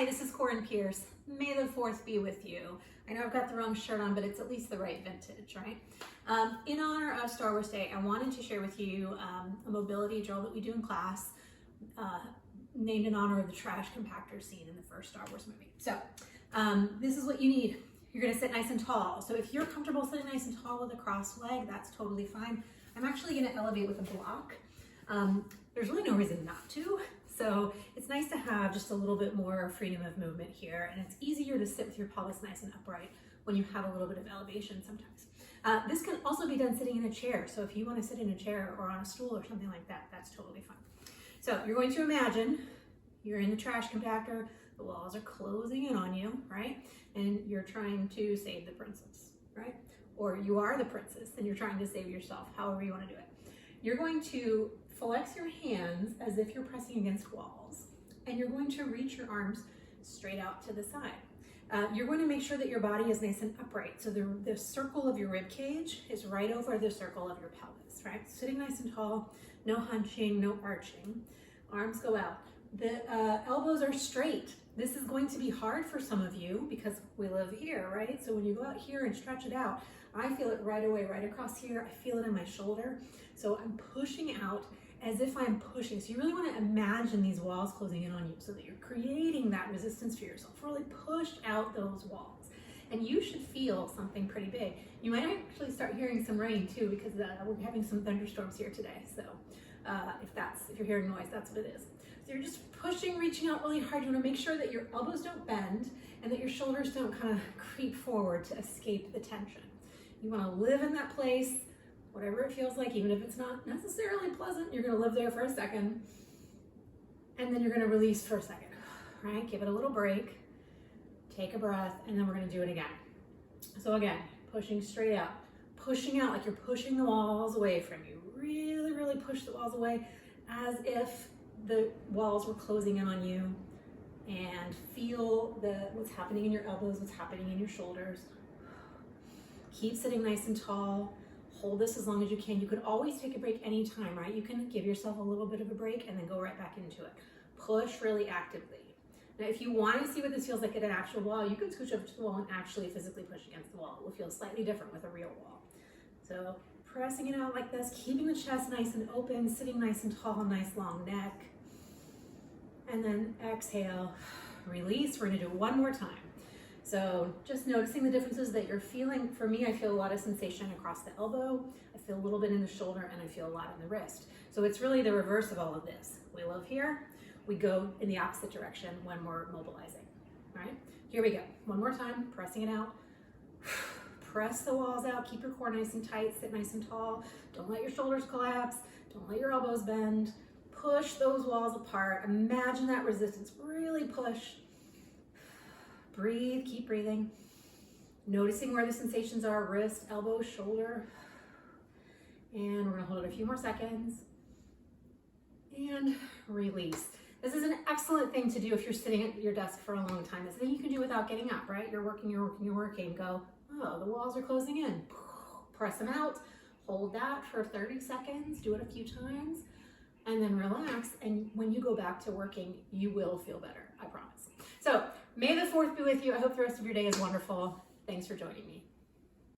Hi, this is Corinne Pierce. May the 4th be with you. I know I've got the wrong shirt on, but it's at least the right vintage, right? In honor of Star Wars Day, I wanted to share with you a mobility drill that we do in class, named in honor of the trash compactor scene in the first Star Wars movie. So this is what you need. You're gonna sit nice and tall. So if you're comfortable sitting nice and tall with a crossed leg, that's totally fine. I'm actually gonna elevate with a block. There's really no reason not to. So it's nice to have just a little bit more freedom of movement here, and it's easier to sit with your pelvis nice and upright when you have a little bit of elevation sometimes. This can also be done sitting in a chair. So if you want to sit in a chair or on a stool or something like that, that's totally fine. So you're going to imagine you're in the trash compactor, the walls are closing in on you, right? And you're trying to save the princess, right? Or you are the princess and you're trying to save yourself, however you want to do it. You're going to flex your hands as if you're pressing against walls, and you're going to reach your arms straight out to the side. You're going to make sure that your body is nice and upright. So the circle of your rib cage is right over the circle of your pelvis, right? Sitting nice and tall, no hunching, no arching. Arms go out. The elbows are straight. This is going to be hard for some of you because we live here, right? So when you go out here and stretch it out, I feel it right away, right across here. I feel it in my shoulder. So I'm pushing out as if I'm pushing. So you really want to imagine these walls closing in on you so that you're creating that resistance for yourself. Really push out those walls. And you should feel something pretty big. You might actually start hearing some rain too, because we're having some thunderstorms here today. So if you're hearing noise, that's what it is. So you're just pushing, reaching out really hard. You want to make sure that your elbows don't bend and that your shoulders don't kind of creep forward to escape the tension. You want to live in that place, whatever it feels like, even if it's not necessarily pleasant. You're going to live there for a second, and then you're going to release for a second, right? Give it a little break, take a breath, and then we're going to do it again. So again, pushing straight out, pushing out like you're pushing the walls away from you. Really, really push the walls away as if the walls were closing in on you, and feel what's happening in your elbows, what's happening in your shoulders. Keep sitting nice and tall. Hold this as long as you can. You could always take a break anytime, right? You can give yourself a little bit of a break and then go right back into it. Push really actively. Now, if you want to see what this feels like at an actual wall, you can scooch over to the wall and actually physically push against the wall. It will feel slightly different with a real wall. So pressing it out like this, keeping the chest nice and open, sitting nice and tall, nice long neck. And then exhale, release. We're going to do it one more time. So just noticing the differences that you're feeling. For me, I feel a lot of sensation across the elbow. I feel a little bit in the shoulder, and I feel a lot in the wrist. So it's really the reverse of all of this. We live here. We go in the opposite direction when we're mobilizing, right? Here we go. One more time, pressing it out. Press the walls out. Keep your core nice and tight. Sit nice and tall. Don't let your shoulders collapse. Don't let your elbows bend. Push those walls apart. Imagine that resistance. Really push. Breathe, keep breathing. Noticing where the sensations are, wrist, elbow, shoulder. And we're gonna hold it a few more seconds. And release. This is an excellent thing to do if you're sitting at your desk for a long time. It's a thing you can do without getting up, right? You're working. Go, oh, the walls are closing in. Press them out. Hold that for 30 seconds. Do it a few times. And then relax. And when you go back to working, you will feel better, I promise. So may the 4th be with you. I hope the rest of your day is wonderful. Thanks for joining me.